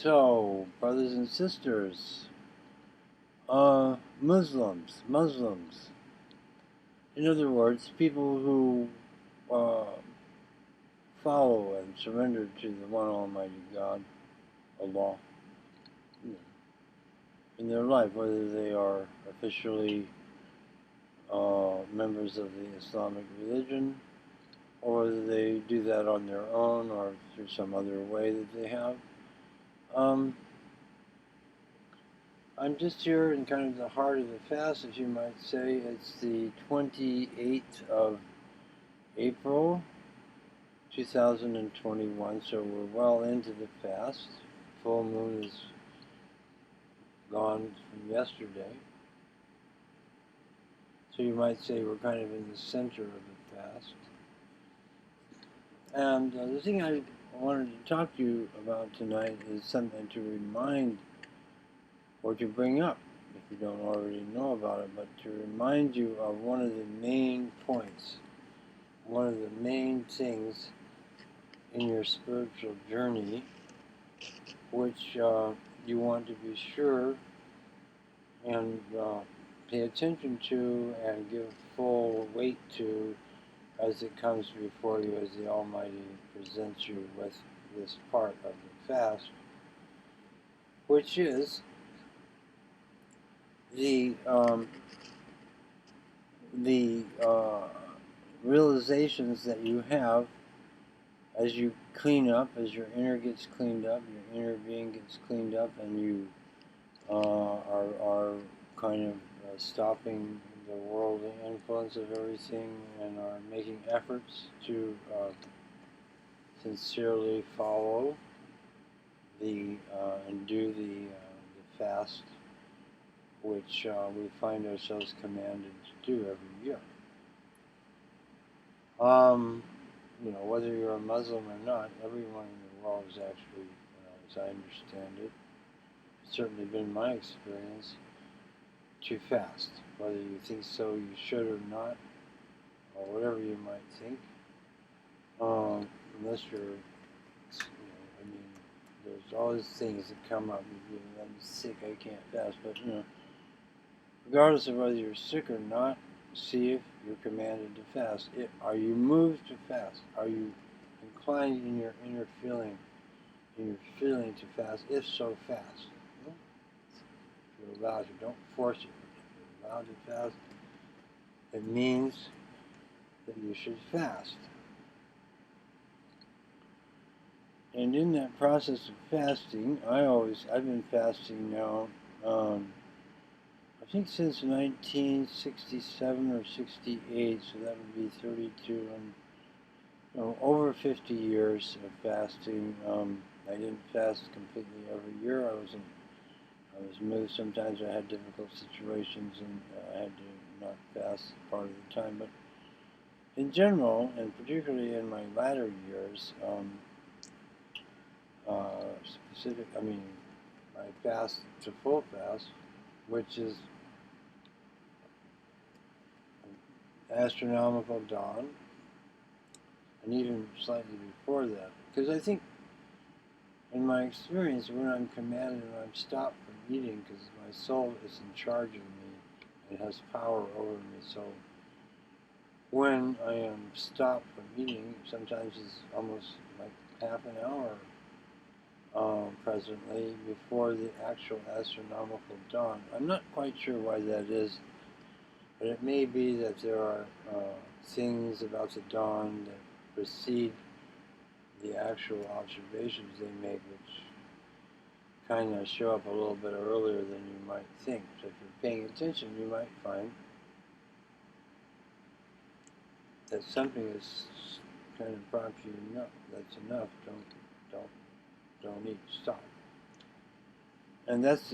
So, brothers and sisters, Muslims. In other words, people who uh, follow and surrender to the one Almighty God, Allah, in their life, whether they are officially members of the Islamic religion, or whether they do that on their own or through some other way that they have. Um, I'm just here in kind of the heart of the fast, as you might say. It's the 28th of April 2021, so we're well into the fast. Full moon is gone from yesterday. So you might say we're kind of in the center of the fast. And the thing I wanted to talk to you about tonight is something to remind or to bring up, if you don't already know about it, but to remind you of one of the main points, one of the main things in your spiritual journey, which you want to be sure and pay attention to and give full weight to as it comes before you, as the Almighty presents you with this part of the fast, which is the realizations that you have as you clean up, as your inner gets cleaned up, your inner being gets cleaned up, and you are kind of stopping the worldly influence of everything and are making efforts to sincerely follow the and do the fast, which we find ourselves commanded to do every year. Whether you're a Muslim or not, everyone in the world is actually, as I understand it, it's certainly been my experience, to fast. Whether you think so you should or not, or whatever you might think, unless you're, there's always things that come up. I'm sick, I can't fast, but regardless of whether you're sick or not, see if you're commanded to fast. Are you moved to fast? Are you inclined in your inner feeling, to fast? If so, fast. If you're allowed to, don't force it. If you're allowed to fast, it means that you should fast. And in that process of fasting, I've been fasting now, I think since 1967 or 68, so that would be 32, and over 50 years of fasting. I didn't fast completely every year. I was moved. Sometimes I had difficult situations, and I had to not fast part of the time. But in general, and particularly in my latter years, I fast to full fast, which is astronomical dawn, and even slightly before that. Because I think, in my experience, when I'm commanded and I'm stopped from eating, because my soul is in charge of me and has power over me, so when I am stopped from eating, sometimes it's almost like half an hour presently before the actual astronomical dawn. I'm not quite sure why that is, but it may be that there are things about the dawn that precede the actual observations they make, which kind of show up a little bit earlier than you might think. So if you're paying attention, you might find that something is kind of prompts you enough. That's enough. Don't eat. Stop. And that's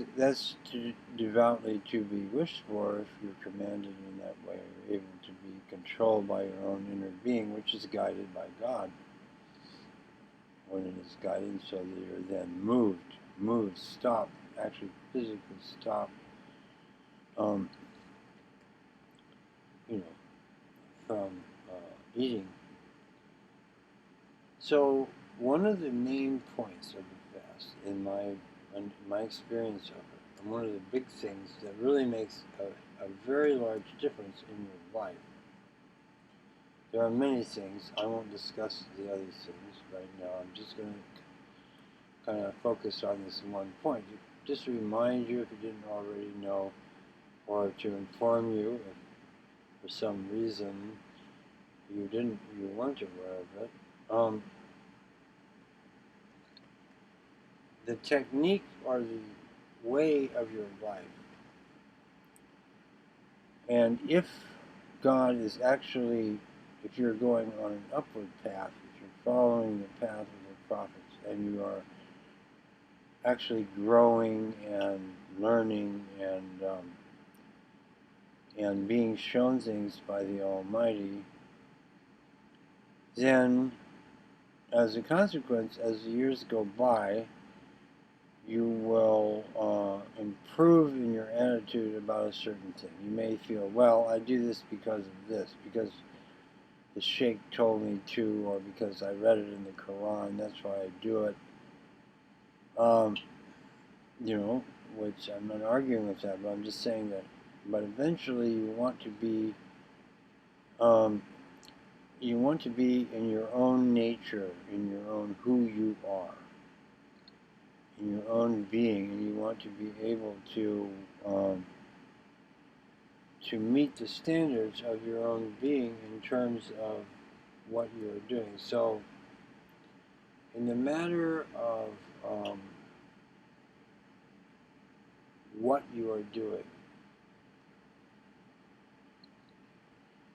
devoutly to be wished for if you're commanded in that way, or able to be controlled by your own inner being, which is guided by God. When it is guided, so that you're then moved, stop, actually physically stop, from eating. So one of the main points of the fast in my experience of it. And one of the big things that really makes a very large difference in your life. There are many things. I won't discuss the other things right now. I'm just going to kind of focus on this one point. Just to remind you, if you didn't already know, or to inform you if for some reason you weren't aware of it. The technique or the way of your life, and if God is actually, if you're going on an upward path, if you're following the path of the prophets, and you are actually growing and learning and being shown things by the Almighty, then as a consequence, as the years go by, you will improve in your attitude about a certain thing. You may feel, well, I do this because of this, because the Sheikh told me to, or because I read it in the Quran, that's why I do it. Which I'm not arguing with that, but I'm just saying that. But eventually, you want to be in your own nature, in your own who you are, in your own being, and you want to be able to meet the standards of your own being in terms of what you're doing. So, in the matter of what you are doing,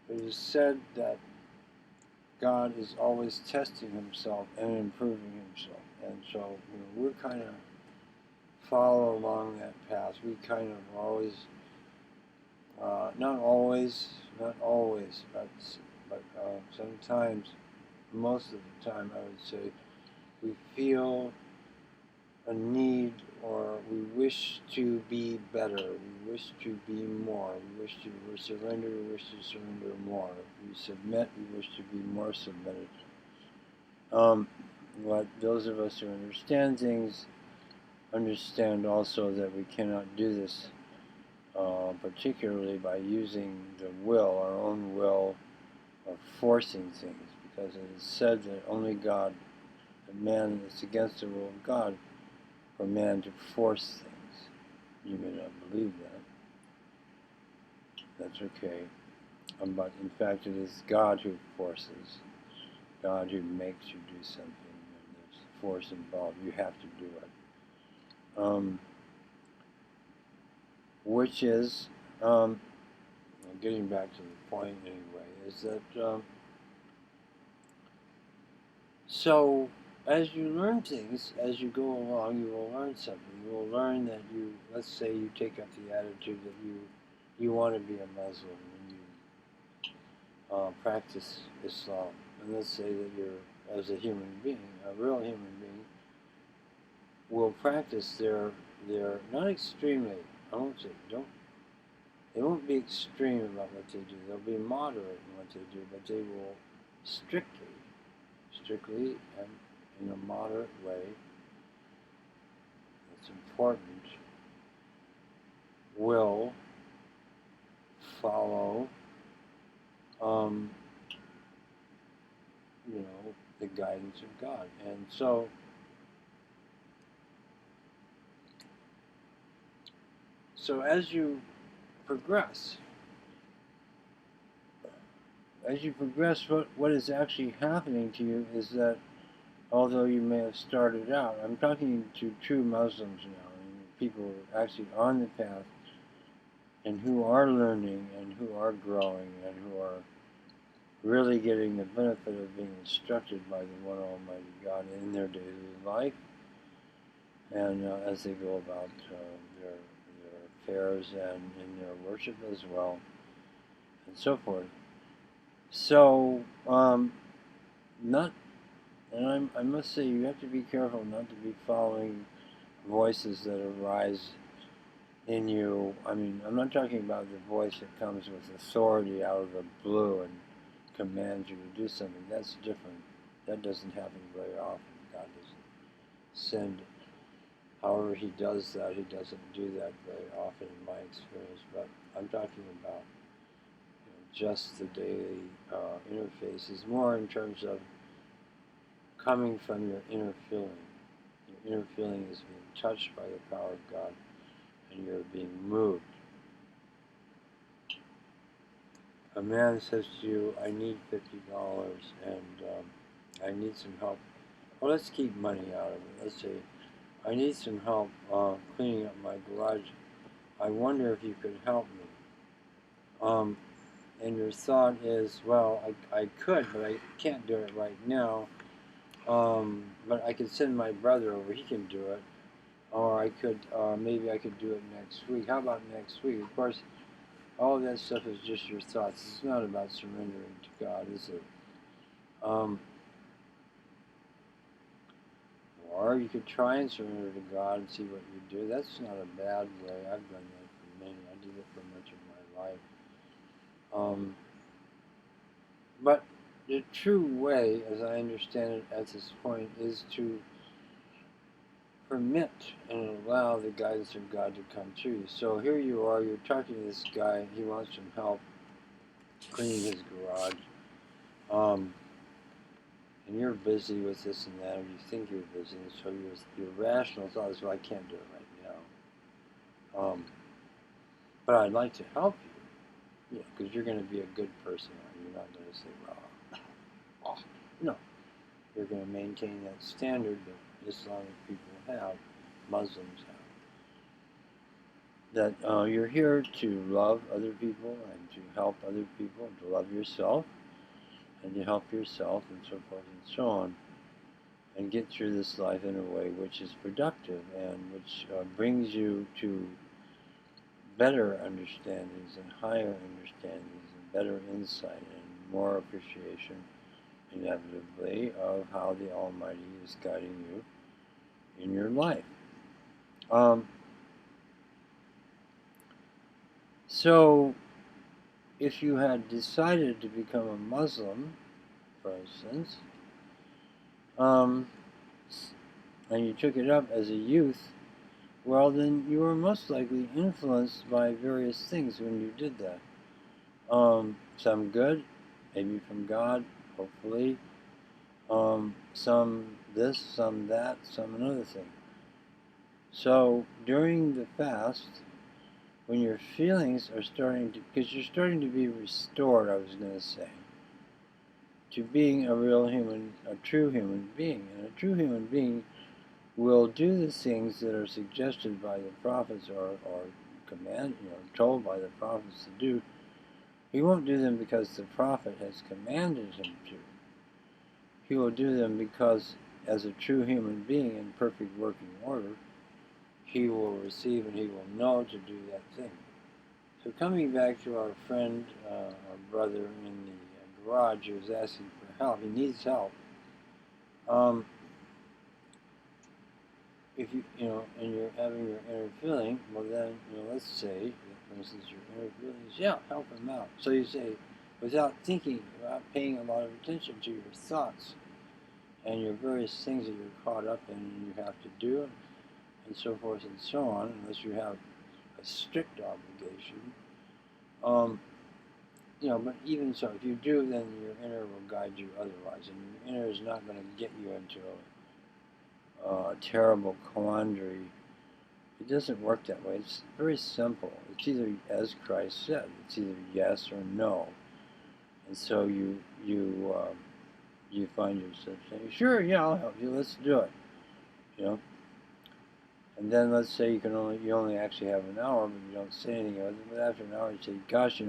it is said that God is always testing himself and improving himself. And so we're kind of follow along that path. We kind of always, not always, but sometimes, most of the time, I would say, we feel a need, or we wish to be better, we wish to be more, we surrender, we wish to surrender more. If we submit, we wish to be more submitted. But those of us who understand things understand also that we cannot do this, particularly by using the will, our own will, of forcing things, because it is said that only God, it's against the will of God for man to force things. You may not believe that. That's okay. But in fact, it is God who forces, God who makes you do something, and there's force involved. You have to do it. Which is, getting back to the point anyway, is that, so as you learn things, as you go along, you will learn something. You will learn that let's say you take up the attitude that you want to be a Muslim, and you practice Islam. And let's say that you're, as a human being, a real human being, will practice their not extremely, I won't say, they won't be extreme about what they do. They'll be moderate in what they do, but they will strictly and in a moderate way, it's important, will follow, the guidance of God. And so, as you progress, what is actually happening to you is that although you may have started out, I'm talking to true Muslims now, and people who are actually on the path, and who are learning, and who are growing, and who are really getting the benefit of being instructed by the one Almighty God in their daily life, and as they go about their affairs and in their worship as well, and so forth. So, I must say, you have to be careful not to be following voices that arise in you. I mean, I'm not talking about the voice that comes with authority out of the blue and commands you to do something. That's different. That doesn't happen very often. God doesn't send However he does that, he doesn't do that very often in my experience, but I'm talking about just the daily interface is more in terms of coming from your inner feeling. Your inner feeling is being touched by the power of God, and you're being moved. A man says to you, I need $50 and I need some help. Well, let's keep money out of it. Let's say, I need some help cleaning up my garage. I wonder if you could help me. And your thought is, well, I could, but I can't do it right now. But I could send my brother over, he can do it. Or I could, maybe I could do it next week. How about next week? Of course, all of that stuff is just your thoughts. It's not about surrendering to God, is it? Or you could try and surrender to God and see what you do. That's not a bad way. I've done that for many. I did it for much of my life. But the true way, as I understand it at this point, is to permit and allow the guidance of God to come to you. So here you are, you're talking to this guy, he wants some help cleaning his garage. And you're busy with this and that, or you think you're busy, and so your rational thought is, well, I can't do it right now. But I'd like to help you, because you're going to be a good person. You're not going to say, well, no. You're going to maintain that standard that Islamic people have, Muslims have. That you're here to love other people and to help other people, and to love yourself, and to help yourself, and so forth and so on, and get through this life in a way which is productive and which brings you to better understandings and higher understandings and better insight and more appreciation, inevitably, of how the Almighty is guiding you in your life. So, if you had decided to become a Muslim, for instance, and you took it up as a youth, well, then you were most likely influenced by various things when you did that. Some good, maybe from God, hopefully. Some this, some that, some another thing. So during the fast, when your feelings are starting to, because you're starting to be restored, I was going to say, to being a real human, a true human being. And a true human being will do the things that are suggested by the prophets or told by the prophets to do. He won't do them because the prophet has commanded him to. He will do them because, as a true human being in perfect working order, he will receive and he will know to do that thing. So coming back to our friend, our brother in the garage who is asking for help, he needs help. If and you're having your inner feeling, well then, let's say, for instance, your inner feeling is, yeah, help him out. So you say, without thinking, without paying a lot of attention to your thoughts and your various things that you're caught up in and you have to do, and so forth and so on, unless you have a strict obligation. But even so, if you do, then your inner will guide you otherwise, and your inner is not going to get you into a terrible quandary. It doesn't work that way. It's very simple. It's either, as Christ said, it's either yes or no. And so you find yourself saying, sure, yeah, I'll help you, let's do it. And then let's say you only actually have an hour, but you don't say anything about it. But after an hour, you say, gosh,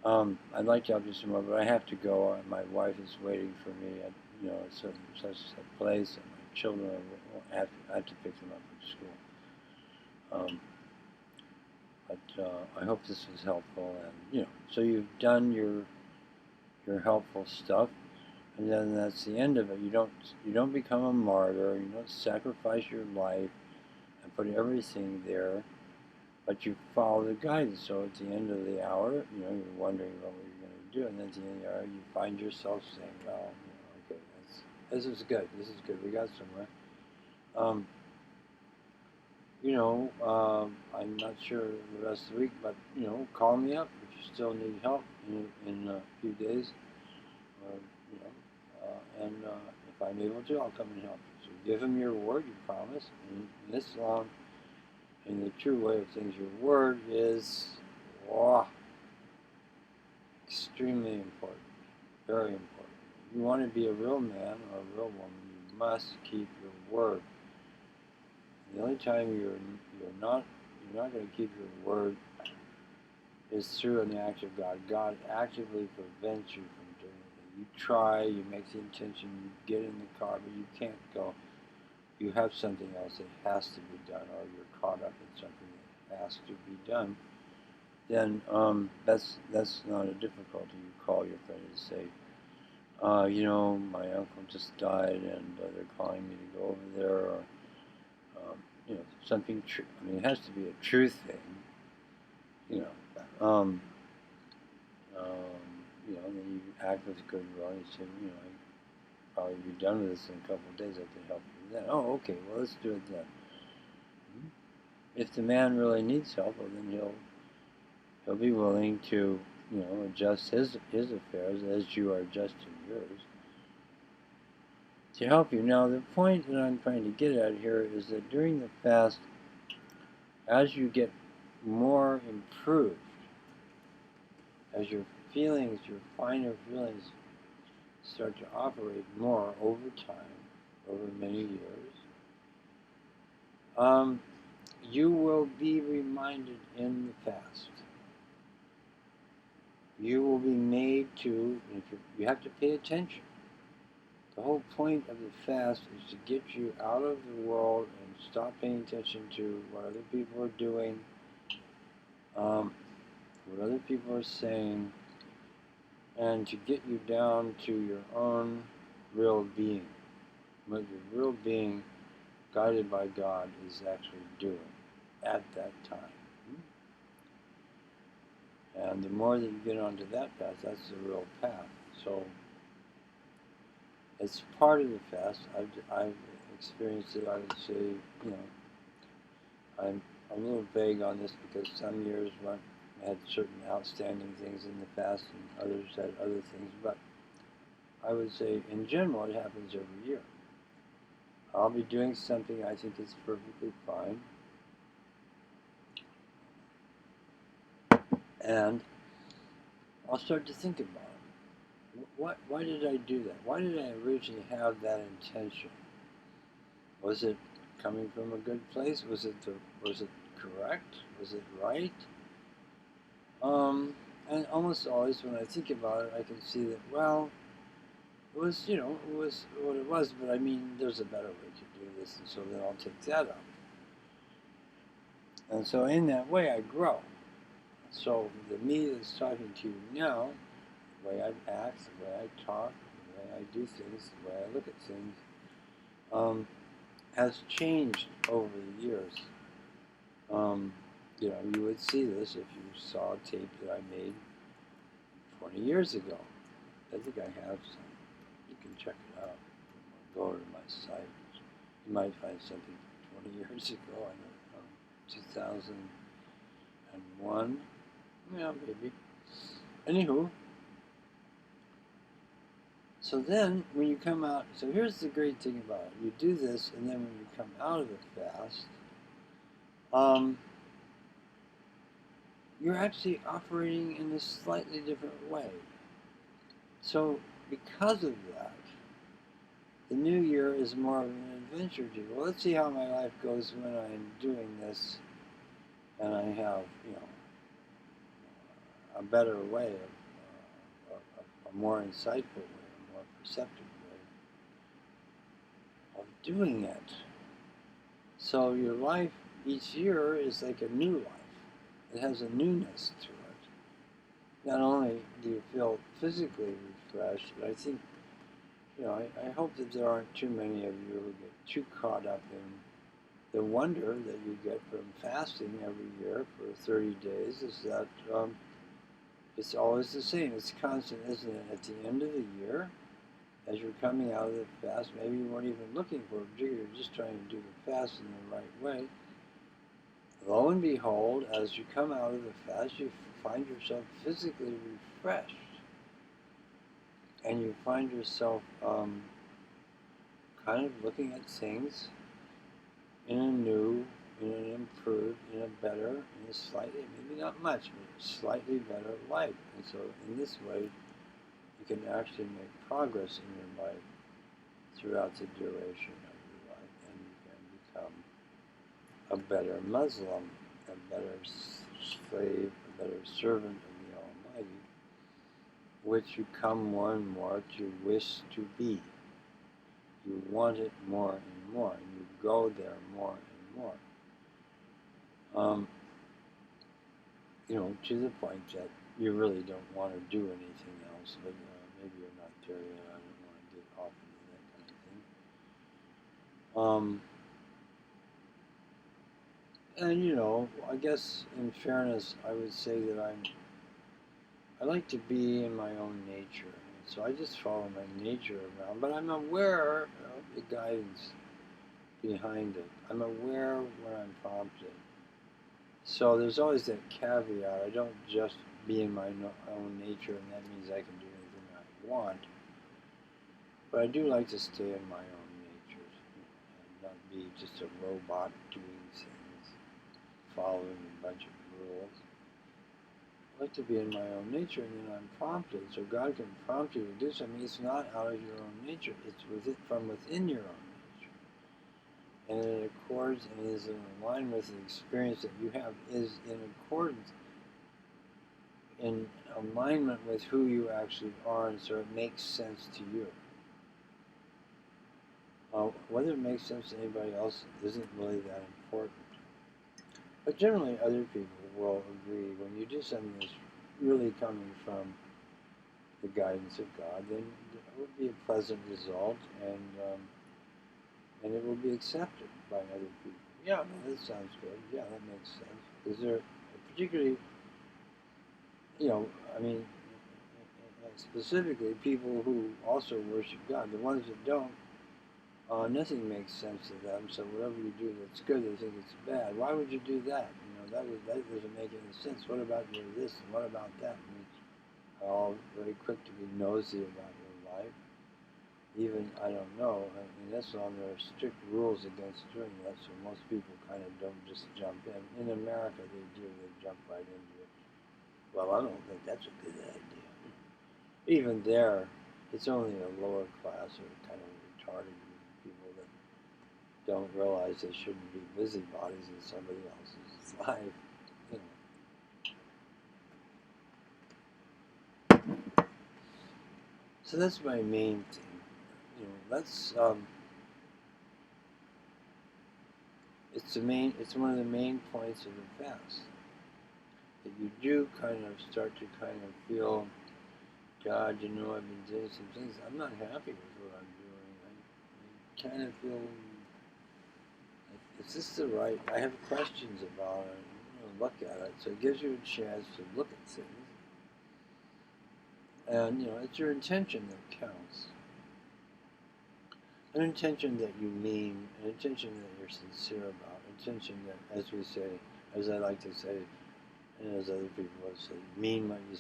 I'd like to help you some more, but I have to go. My wife is waiting for me at such a place, and my children I have to pick them up from school. But I hope this was helpful, and so you've done your helpful stuff, and then that's the end of it. You don't become a martyr. You don't sacrifice your life and put everything there, but you follow the guidance. So at the end of the hour, you're wondering what you're going to do, and then at the end of the hour, you find yourself saying, well, okay, this is good. This is good. We got somewhere. I'm not sure the rest of the week, but, call me up if you still need help in a few days. Or, if I'm able to, I'll come and help you. So give him your word, your promise. And in Islam, in the true way of things, your word is extremely important, very important. If you want to be a real man or a real woman, you must keep your word. The only time you're not going to keep your word is through an act of God. God actively prevents you from doing it. You try, you make the intention, you get in the car, but you can't go. You have something else that has to be done, or you're caught up in something that has to be done. Then that's not a difficulty. You call your friend and say, my uncle just died, and they're calling me to go over there, or something true. I mean, it has to be a true thing. And then you act with goodwill, and you say, I'll probably be done with this in a couple of days. I can help you then. Oh, okay. Well, let's do it then. If the man really needs help, well, then he'll be willing to, adjust his affairs as you are adjusting yours to help you. Now, the point that I'm trying to get at here is that during the fast, as you get more improved, as your feelings, your finer feelings start to operate more over time, over many years, you will be reminded in the fast. You will be made to, you have to pay attention. The whole point of the fast is to get you out of the world and stop paying attention to what other people are doing, what other people are saying, and to get you down to your own real being, what your real being, guided by God, is actually doing at that time. And the more that you get onto that path, that's the real path. So it's part of the fast. I've experienced it. I would say, I'm a little vague on this because some years I had certain outstanding things in the fast and others had other things. But I would say, in general, it happens every year. I'll be doing something I think is perfectly fine. And I'll start to think about it. Why did I do that? Why did I originally have that intention? Was it coming from a good place? Was it correct? Was it right? And almost always when I think about it, I can see that, well, it was what it was, but I mean, there's a better way to do this, and so then I'll take that up. And so in that way, I grow. So the me that's talking to you now, the way I act, the way I talk, the way I do things, the way I look at things, has changed over the years. You would see this if you saw a tape that I made 20 years ago. I think I have some. You can check it out. Go over to my site. You might find something 20 years ago. I don't know, 2001. Yeah, maybe. Anywho, so then when you come out, so here's the great thing about it. You do this, and then when you come out of the fast, you're actually operating in a slightly different way. So because of that, the new year is more of an adventure to you. Well, let's see how my life goes when I'm doing this, and I have, a better way, a more insightful way, a more perceptive way of doing it. So your life each year is like a new life. It has a newness to it. Not only do you feel physically refreshed, but I think, I hope that there aren't too many of you who get too caught up in the wonder that you get from fasting every year for 30 days is that it's always the same. It's constant, isn't it? At the end of the year, as you're coming out of the fast, maybe you weren't even looking for a particular, you're just trying to do the fast in the right way. lo and behold, as you come out of the fast, you find yourself physically refreshed. And you find yourself kind of looking at things in a new, in an improved, in a better, in a slightly, maybe not much, but slightly better light. And so in this way, you can actually make progress in your life throughout the duration of your life. And you can become a better Muslim, a better slave, a better servant of the Almighty, which you come more and more to wish to be. You want it more and more, and you go there more and more. To the point that you really don't want to do anything else, but maybe you're not there yet. I don't want to get off into that kind of thing. And I guess in fairness, I would say that I like to be in my own nature. So I just follow my nature around, but I'm aware of the guidance behind it. I'm aware when I'm prompted. So there's always that caveat. I don't just be in my own nature, and that means I can do anything I want. But I do like to stay in my own nature and not be just a robot doing things, following a bunch of rules. I like to be in my own nature, and then I'm prompted. So God can prompt you to do something. It's not out of your own nature. It's from within your own nature. And it accords and is in alignment with the experience that you have, is in accordance, in alignment with who you actually are, and so it makes sense to you. Whether it makes sense to anybody else isn't really that important. But generally, other people will agree when you do something that's really coming from the guidance of God, then it will be a pleasant result, and it will be accepted by other people. Yeah, that sounds good. Yeah, that makes sense. Is there particularly, specifically people who also worship God, the ones that don't, nothing makes sense to them. So whatever you do that's good, they think it's bad. Why would you do that? That doesn't make any sense. What about your this and what about that? And are all very quick to be nosy about your life. Even, I don't know, in Islam there are strict rules against doing that, so most people kind of don't just jump in. In America they do, they jump right into it. Well, I don't think that's a good idea. Even there, it's only a lower class or kind of retarded people that don't realize they shouldn't be busybodies in somebody else's life. So that's my main thing. It's one of the main points of the fast. That you do kind of start to kind of feel, God, I've been doing some things. I'm not happy with what I'm doing. I kind of feel, is this the right? I have questions about it. Look at it. So it gives you a chance to look at things. And, it's your intention that counts. An intention that you mean, an intention that you're sincere about, an intention that, as we say, as I like to say, and as other people would say, mean what you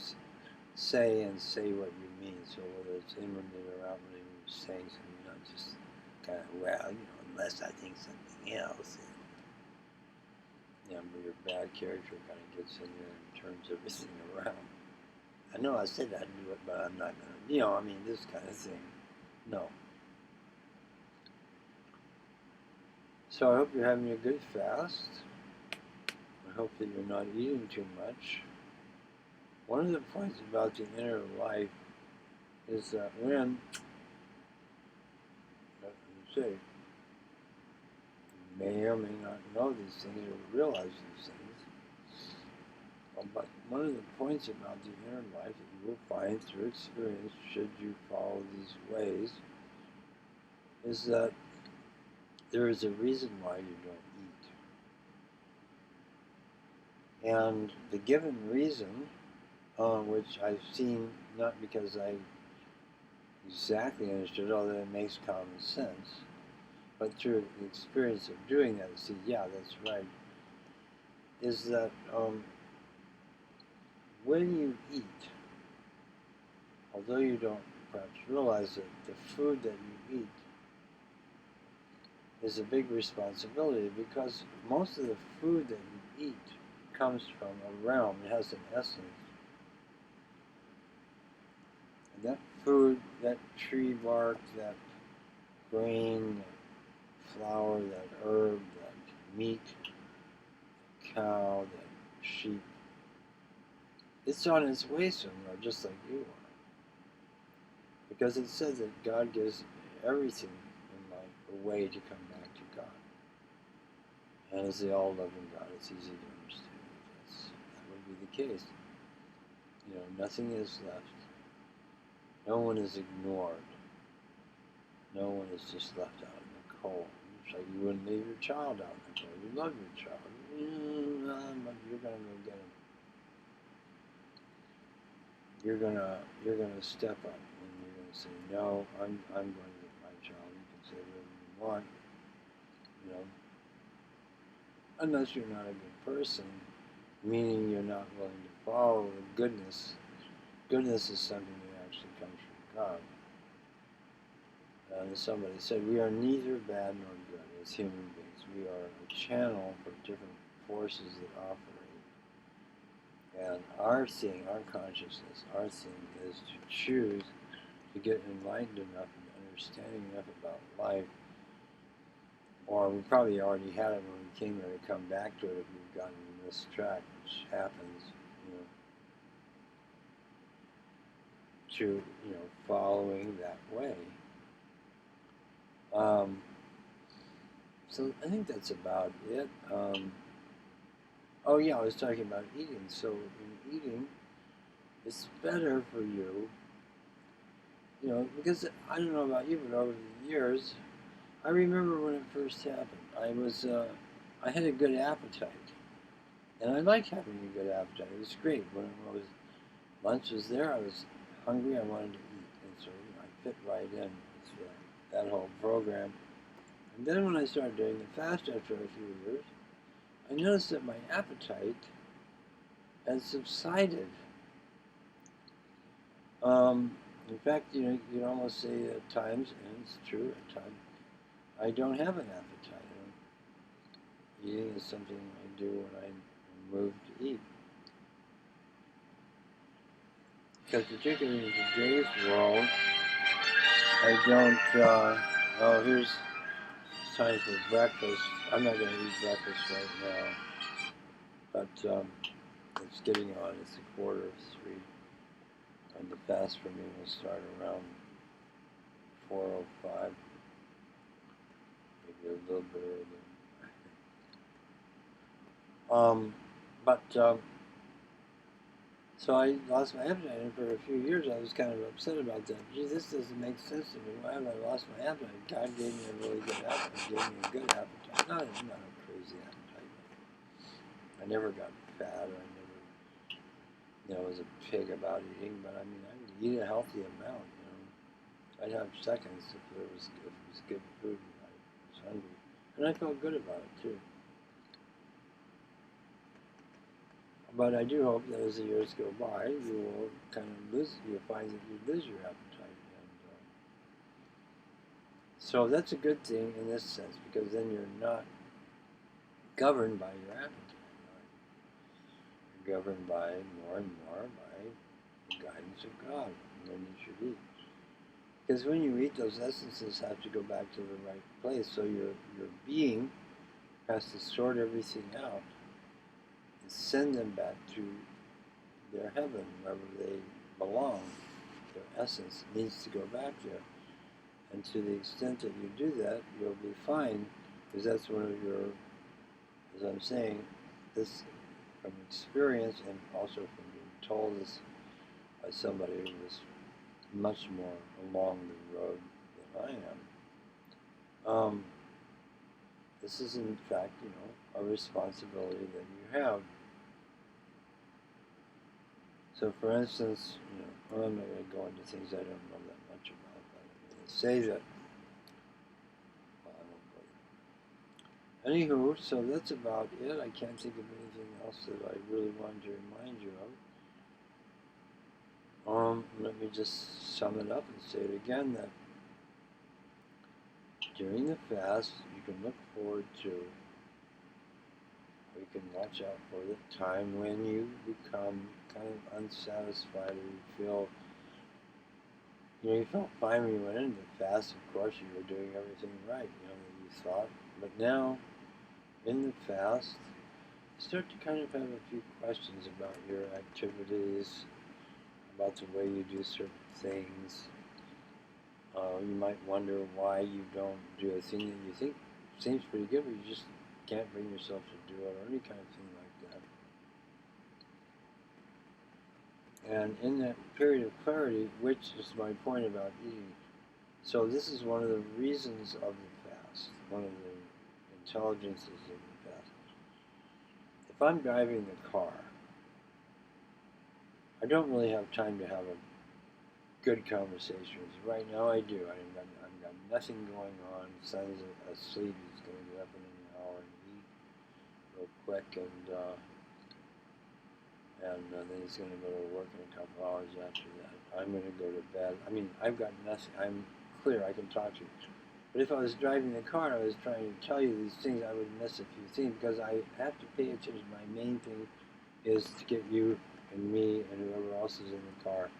say and say what you mean. So whether it's inwardly or outwardly, when you're saying something, not just kind of, unless I think something else. But your bad character kind of gets in there and turns everything around. I know I said I'd do it, but I'm not going to, this kind of thing. No. So I hope you're having a good fast. I hope that you're not eating too much. One of the points about the inner life is that when, you may or may not know these things or realize these things, but one of the points about the inner life that you will find through experience, should you follow these ways, is that there is a reason why you don't eat. And the given reason, which I've seen, not because I exactly understood, although it makes common sense, but through the experience of doing that, I see, yeah, that's right. is that when you eat, although you don't perhaps realize it, the food that you eat is a big responsibility, because most of the food that you eat comes from a realm. It has an essence. And that food, that tree bark, that grain, that flour, that herb, that meat, that cow, that sheep, it's on its way somewhere, just like you are. Because it says that God gives everything in life a way to come back to God. And as the all-loving God, it's easy to understand that would be the case. You know, nothing is left. No one is ignored. No one is just left out in the cold. It's like you wouldn't leave your child out in the cold. You love your child. But you're gonna go get him. You're gonna step up and you're gonna say, no, I'm going to get my child. You can say whatever you want, you know, unless you're not a good person, meaning you're not willing to follow the goodness. Goodness is something that actually comes from God. As somebody said, we are neither bad nor good as human beings. We are a channel for different forces that operate. And our seeing, our consciousness, our seeing is to choose to get enlightened enough and understanding enough about life, or we probably already had it when we came here, to come back to it if we've gotten this track, which happens, to, following that way. So I think that's about it. Oh yeah, I was talking about eating. So in eating, it's better for you, because I don't know about you, but over the years, I remember when it first happened. I had a good appetite, and I like having a good appetite. It was great. When lunch was there, I was hungry. I wanted to eat, and so I fit right in with that whole program. And then when I started doing the fast after a few years, I noticed that my appetite had subsided. In fact, you can almost say at times, and it's true at times, I don't have an appetite. Eating is something I do when I'm moved to eat. Because particularly in today's world, I don't, here's time for breakfast. I'm not going to eat breakfast right now, but it's getting on. It's 2:45, and the fast for me will start around 4:05, maybe a little bit earlier. So I lost my appetite, and for a few years I was kind of upset about that. Gee, this doesn't make sense to me. Why have I lost my appetite? God gave me a really good appetite. Gave me a good appetite. Not a crazy appetite. I never got fat, or I never, was a pig about eating. But I mean, I would eat a healthy amount. I'd have seconds if it was good food and I was hungry, and I felt good about it too. But I do hope that as the years go by, you will kind of you'll find that you lose your appetite. And so that's a good thing in this sense, because then you're not governed by your appetite. Right? You're governed by more and more by the guidance of God when you should eat. Because when you eat, those essences have to go back to the right place. So your being has to sort everything out and send them back to their heaven, wherever they belong. Their essence needs to go back there. And to the extent that you do that, you'll be fine, because that's one of your, as I'm saying, this from experience and also from being told this by somebody who was much more along the road than I am. This is in fact, a responsibility that you have. So for instance, well, I'm not going to go into things I don't know that much about, but I'm going to say that, well, I won't go Anywho, so that's about it. I can't think of anything else that I really wanted to remind you of. Let me just sum it up and say it again, that during the fast, you can look forward to, or you can watch out for the time when you become kind of unsatisfied, or you feel, you felt fine when you went into the fast. Of course, you were doing everything right, that you thought. But now, in the fast, start to kind of have a few questions about your activities, about the way you do certain things. You might wonder why you don't do a thing that you think seems pretty good, but you just can't bring yourself to do it, or any kind of thing like that. And in that period of clarity, which is my point about eating, so this is one of the reasons of the fast, one of the intelligences of the fast. If I'm driving the car, I don't really have time to have a good conversation with you. Right now I do. I've got nothing going on. The son's asleep. He's going to get up in an hour and eat real quick, and then he's going to go to work in a couple hours after that. I'm going to go to bed. I mean, I've got nothing. I'm clear. I can talk to you. But if I was driving the car and I was trying to tell you these things, I would miss a few things because I have to pay attention. My main thing is to get you and me and whoever else is in the car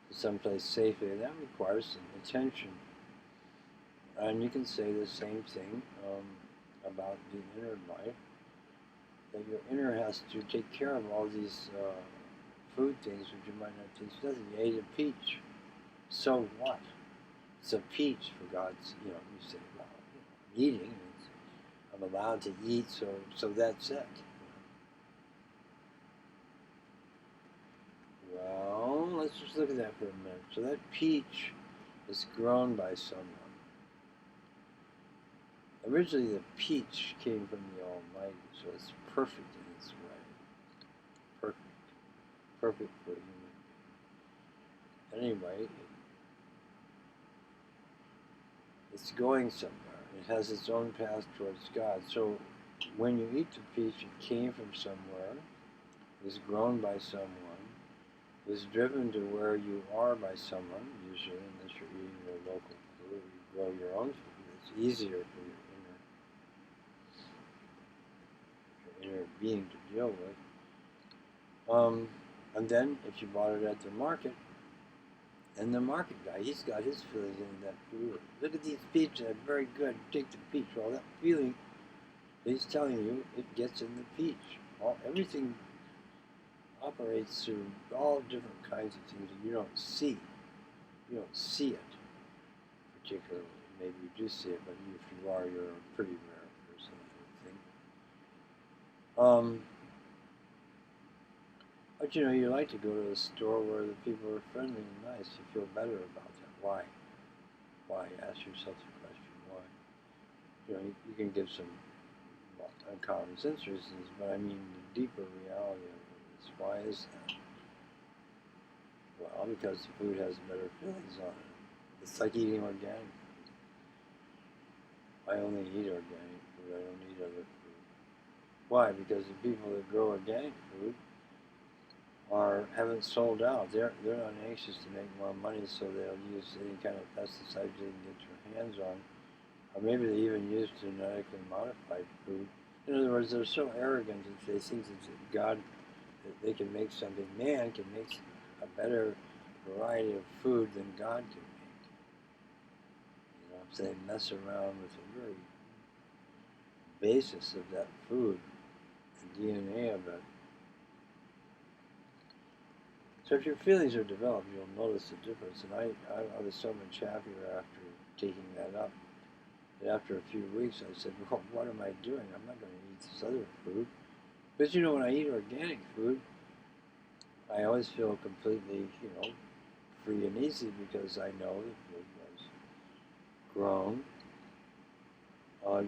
to someplace safely, and that requires some attention. And you can say the same thing about the inner life, that your inner has to take care of all these food things which you might not taste. Doesn't. You ate a peach. So what? It's a peach, for God's, you say, well, I'm eating, I'm allowed to eat, so that's it. Well, let's just look at that for a minute. So that peach is grown by someone. Originally, the peach came from the Almighty, so it's perfect in its way. Perfect. Perfect for a human being. Anyway, it's going somewhere. It has its own path towards God. So when you eat the peach, it came from somewhere, it was grown by someone, it was driven to where you are by someone, usually, unless you're eating your local food, you grow your own food. It's easier for your inner being to deal with. And then, if you bought it at the market, and the market guy, he's got his feelings in that food. Look at these peaches, they're very good. Take the peach. Well, that feeling, he's telling you, it gets in the peach. Everything operates through all different kinds of things that you don't see. You don't see it particularly. Maybe you do see it, but if you are, you're a pretty rare person, I think. But you like to go to a store where the people are friendly and nice. You feel better about that. Why? Why? Ask yourself the question, why? You can give some uncommon sense reasons, but I mean the deeper reality of it is, why is that? Well, because the food has better feelings on it. It's like eating organic food. I only eat organic food. I don't eat other food. Why? Because the people that grow organic food haven't sold out. They're not anxious to make more money, so they'll use any kind of pesticides they can get their hands on, or maybe they even use genetically modified food. In other words, they're so arrogant that they think that God, that they can make something. Man can make a better variety of food than God can make. So they mess around with the very basis of that food, the DNA of it. So if your feelings are developed, you'll notice the difference. And I was so much happier after taking that up. And after a few weeks, I said, well, what am I doing? I'm not going to eat this other food. Because, when I eat organic food, I always feel completely, free and easy, because I know the food was grown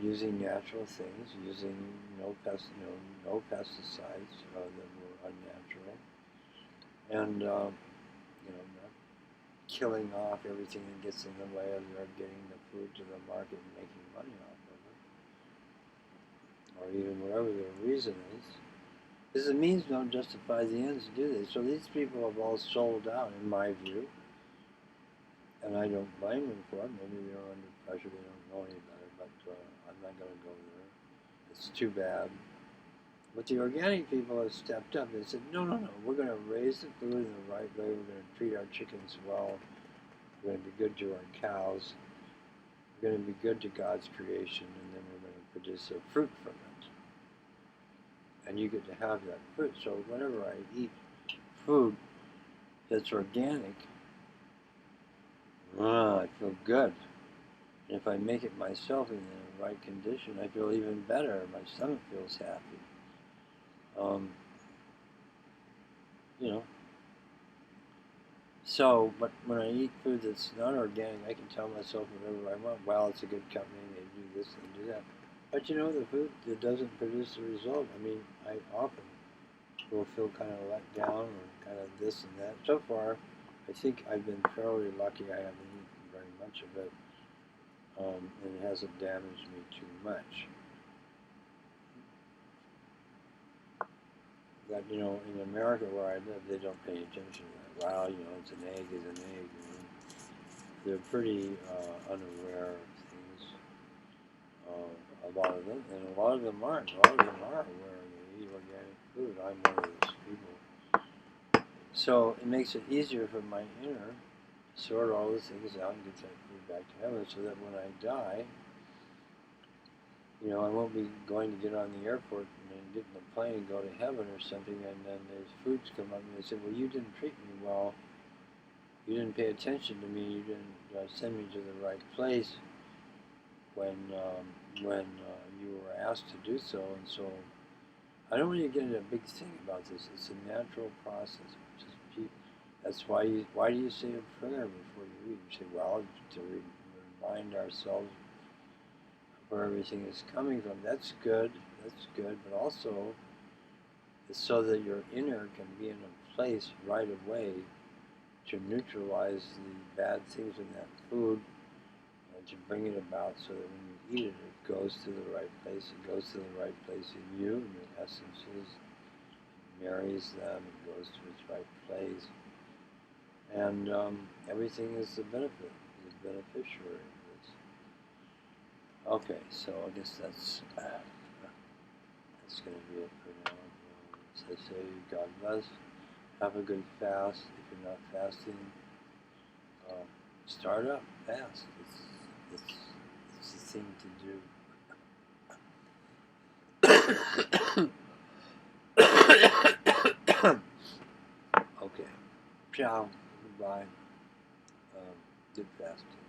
using natural things, using no pesticides that were unnatural. And, not killing off everything that gets in the way of their getting the food to the market and making money off of it. or even whatever their reason is. Because the means don't justify the ends, do they? So these people have all sold out, in my view, and I don't blame them for it. Maybe they're under pressure, they don't know any better, but I'm not going to go there. It's too bad. But the organic people have stepped up. They said, no, no, no, we're going to raise the food in the right way. We're going to treat our chickens well. We're going to be good to our cows. We're going to be good to God's creation, and then we're going to produce a fruit from it. And you get to have that fruit. So whenever I eat food that's organic, I feel good. And if I make it myself in the right condition, I feel even better. My stomach feels happy. You know. So, but when I eat food that's not organic, I can tell myself whatever I want. Well, it's a good company, they do this, they do that. But you know, the food that doesn't produce the result, I mean, I often will feel kind of let down or kind of this and that. So far, I think I've been fairly lucky. I haven't eaten very much of it, and it hasn't damaged me too much. But, you know, in America where I live, they don't pay attention to that. Well, you know, it's an egg is an egg. You know. They're pretty unaware of things, a lot of them, and a lot of them aren't. A lot of them are aware they eat organic food. I'm one of those people. So it makes it easier for my inner to sort all those things out and get that food back to heaven so that when I die, you know, I won't be going to get on the airport and get in the plane and go to heaven or something, and then there's foods come up and they say, well, you didn't treat me well, you didn't pay attention to me, you didn't send me to the right place when you were asked to do so, and so I don't want to get into a big thing about this. It's a natural process. That's why do you say a prayer before you eat? You say, well, to remind ourselves where everything is coming from. That's good, but also it's so that your inner can be in a place right away to neutralize the bad things in that food and to bring it about so that when you eat it, it goes to the right place. It goes to the right place in you, and the essences, it marries them, it goes to its right place. And everything is the benefit, is a beneficiary of this. Okay, so I guess that's going to be it for now. As I say, God bless. Have a good fast. If you're not fasting, start up fast. It's the thing to do. Okay. Ciao. Goodbye. Good fasting.